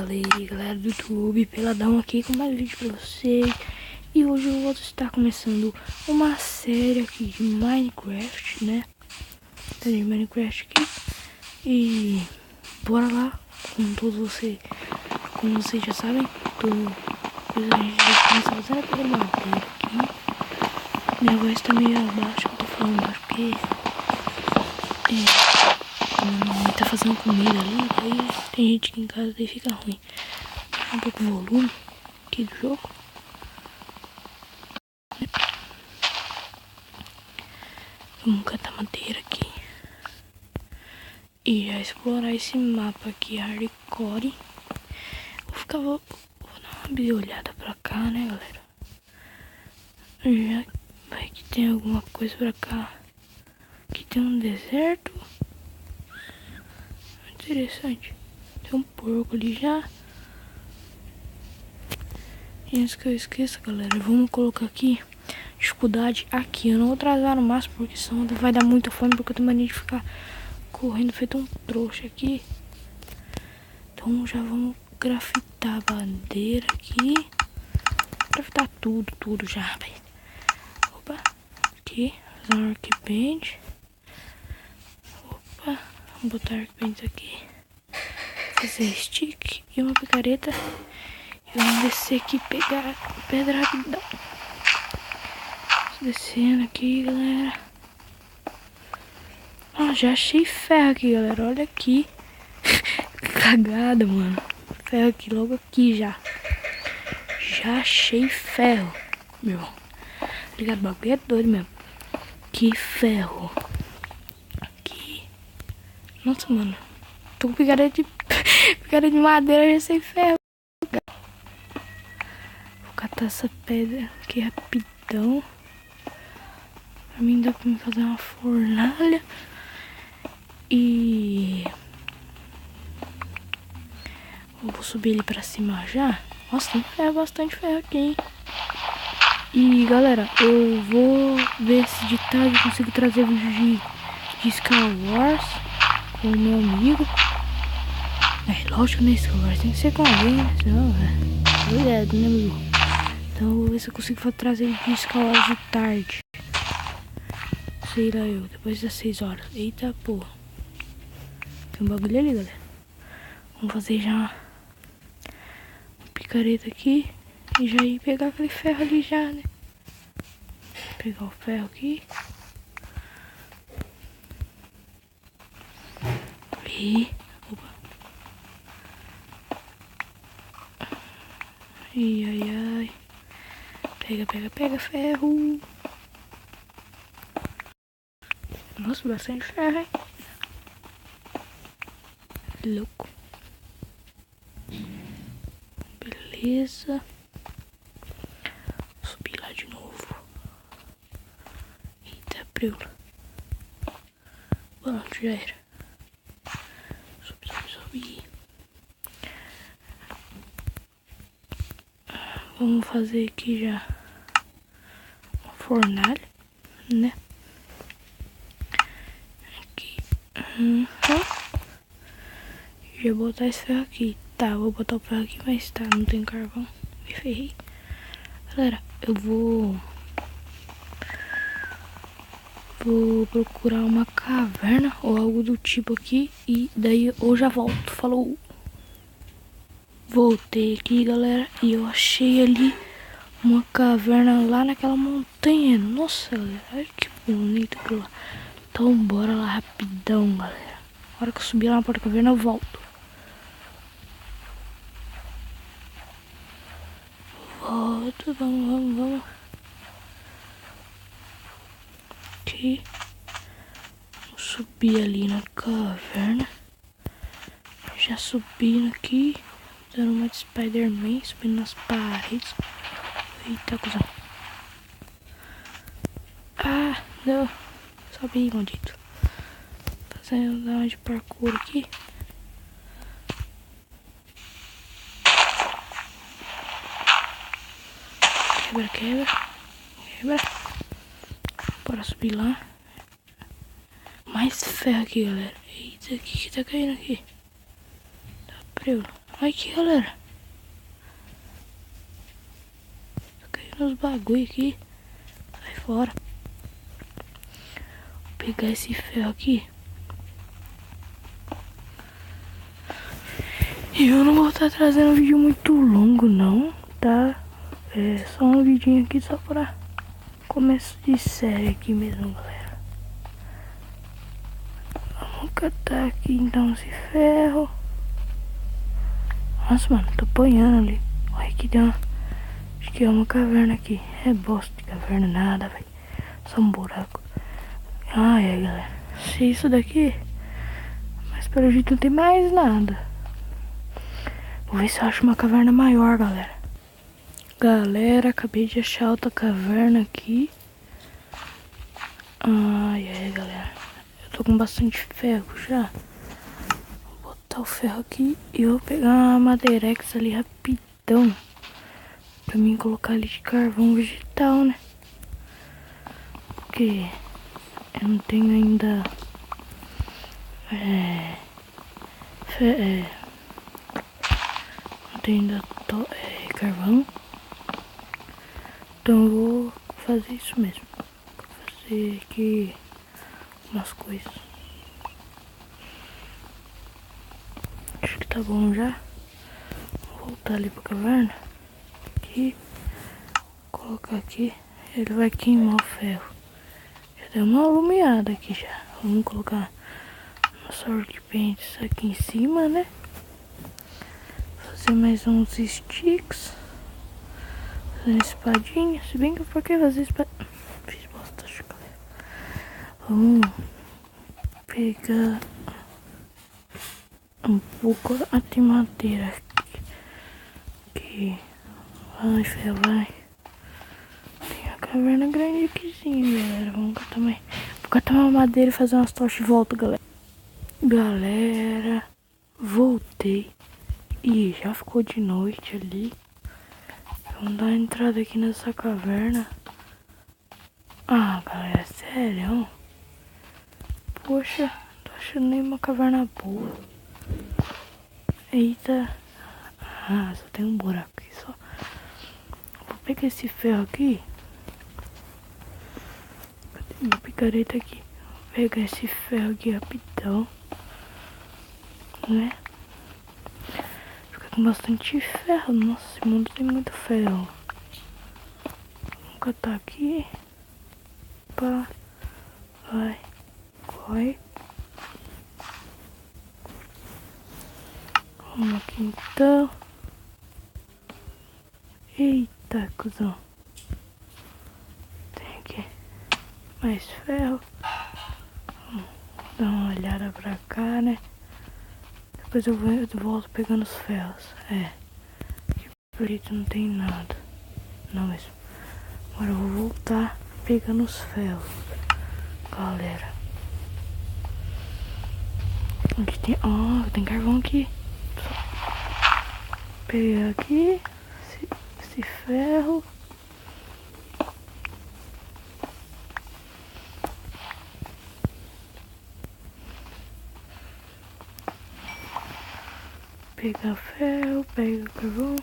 galera do YouTube, peladão aqui com mais vídeo pra vocês. E hoje eu vou estar começando uma série aqui de Minecraft, né? De Minecraft aqui. E bora lá, como todos vocês, como vocês já sabem, depois a gente vai começar a fazer a madeira aqui. Minha voz tá meio abaixo, eu tô falando baixo porque tá fazendo comida ali, daí tem gente aqui em casa, daí fica ruim. Um pouco o volume aqui do jogo. Vamos catar madeira aqui e já explorar esse mapa aqui hardcore. Vou dar uma olhada pra cá, né, galera? Já vai que tem alguma coisa pra cá. Aqui tem um deserto. Interessante. Tem um porco ali já. E antes que eu esqueça, galera, vamos colocar aqui dificuldade aqui. Eu não vou trazer no máximo porque senão vai dar muita fome, porque eu tenho mania de ficar correndo feito um trouxa aqui. Então já vamos grafitar a bandeira aqui. Grafitar tudo já, rapaz. Opa, aqui, fazer um arquiband. Opa, vamos botar arquibands aqui. Fazer stick e uma picareta. E vamos descer aqui e pegar pedra rapidão. Descendo aqui, galera. Ah, já achei ferro aqui, galera. Olha aqui. Cagada, mano. Ferro aqui, logo aqui já. Já achei ferro, meu irmão. Ligado, bagulho é doido mesmo. Que ferro. Aqui. Nossa, mano. Tô com picareta de madeira, já sei ferro. Vou catar essa pedra aqui rapidão. Pra mim dá pra me fazer uma fornalha. E vou subir ele pra cima já. Nossa, tem ferro, bastante ferro aqui, hein? E galera, eu vou ver se de tarde eu consigo trazer vídeo de Star Wars com o meu amigo. É lógico, né? Star Wars tem que ser com alguém, né? Senão, né, amigo? Então eu vou ver se eu consigo trazer de Star Wars de tarde. Sei lá eu, depois das 6 horas. Eita porra. Tem um bagulho ali, galera. Vamos fazer já uma picareta aqui. E já ir pegar aquele ferro ali já, né? Pegar o ferro aqui. E... opa. Ai. Pega ferro. Nossa, bastante ferro, hein? Louco. Beleza. Subir lá de novo. Eita, preula. Pronto, já era. Subir. Vamos fazer aqui já uma fornalha, né? Aqui. Já vou botar esse ferro aqui. Tá, vou botar o ferro aqui, mas tá, não tem carvão. Me ferrei. Galera, eu vou procurar uma caverna ou algo do tipo aqui. E daí eu já volto. Falou. Voltei aqui, galera. E eu achei ali uma caverna lá naquela montanha. Nossa, galera. Olha que bonito aquilo lá. Então bora lá rapidão, galera. Na hora que eu subir lá na porta da caverna eu volto. Vamos. Aqui. Vamos subir ali na caverna. Já subindo aqui. Dando uma de Spider-Man. Subindo nas paredes. Eita, cuzão. Ah, não. Sobe aí, maldito. Fazendo uma de parkour aqui. Quebra. Bora subir lá. Mais ferro aqui, galera. Eita, o que tá caindo aqui? Tá preula. Olha aqui, galera. Tô caindo uns bagulho aqui. Sai fora. Vou pegar esse ferro aqui. E eu não vou estar trazendo um vídeo muito longo, não, tá? É só um vidinho aqui só pra começo de série aqui mesmo, galera. Vamos catar aqui então esse ferro. Nossa, mano, tô apanhando ali. Olha que deu uma... Acho que é uma caverna aqui. É bosta de caverna, nada, velho. Só um buraco. Ai, ai, galera. Se isso daqui... Mas pelo jeito não tem mais nada. Vou ver se eu acho uma caverna maior, galera. Galera, acabei de achar outra caverna aqui. Ai, ai, galera. Eu tô com bastante ferro já. Vou botar o ferro aqui e vou pegar uma madeirex ali rapidão. Pra mim colocar ali de carvão vegetal, né? Porque eu não tenho ainda... não tenho ainda carvão. Então eu vou fazer isso mesmo. Vou fazer aqui umas coisas. Acho que tá bom já. Vou voltar ali pra caverna. Aqui. Colocar aqui. Ele vai queimar o ferro. Já deu uma alumiada aqui já. Vamos colocar nossa workbench aqui em cima, né? Fazer mais uns sticks. Fazer uma espadinha. Se bem que eu porque fazer espadinha. Fiz bosta, acho que vamos pegar um pouco de madeira aqui. Vai, ferro, vai. Tem uma caverna grande aqui sim, galera. Vamos catar mais. Vou catar uma madeira e fazer umas tochas de volta, galera. Galera, voltei. E já ficou de noite ali. Vamos dar uma entrada aqui nessa caverna. Ah, galera, sério? Poxa, tô achando nenhuma caverna boa. Eita. Ah, só tem um buraco aqui só. Vou pegar esse ferro aqui. Cadê minha picareta aqui? Vou pegar esse ferro aqui rapidão. Né? Fica com bastante ferro. Nossa, esse mundo tem muito ferro. Vamos catar aqui. Pá. Vai. Corre. Vamos aqui então. Eita, cuzão. Tem aqui mais ferro. Vamos dar uma olhada pra cá, né? Depois eu volto pegando os ferros. Aqui por jeito não tem nada. Não mesmo. Agora eu vou voltar pegando os ferros. Galera. Aqui tem... Ó, tem carvão aqui. Pegar aqui. Esse ferro. Pegar ferro, pega carvão,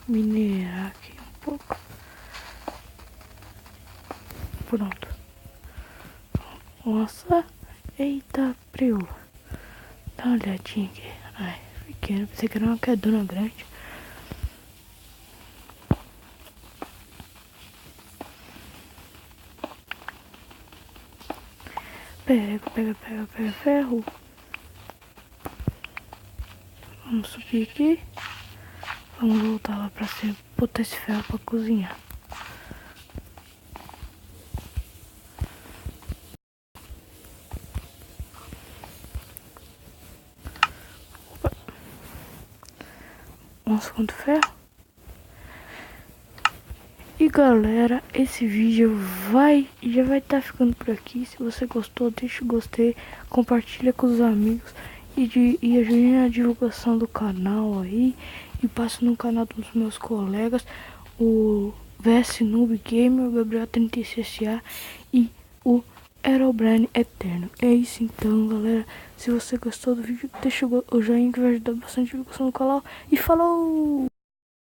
minerar aqui um pouco. Pronto. Nossa, eita, preula. Dá uma olhadinha aqui. Ai, pequeno, pensei que era uma quedona grande. Pega ferro. Vamos subir aqui. Vamos voltar lá pra cima. Botar esse ferro pra cozinhar. Opa. Nossa, quanto ferro. E galera, esse vídeo já vai estar ficando por aqui. Se você gostou, deixa o gostei, compartilha com os amigos e ajude na divulgação do canal aí. E passe no canal dos meus colegas, o VS Noob Gamer, o Gabriel 36A e o Aerobrine Eterno. É isso então, galera. Se você gostou do vídeo, deixa o joinha que vai ajudar bastante a divulgação do canal. E falou!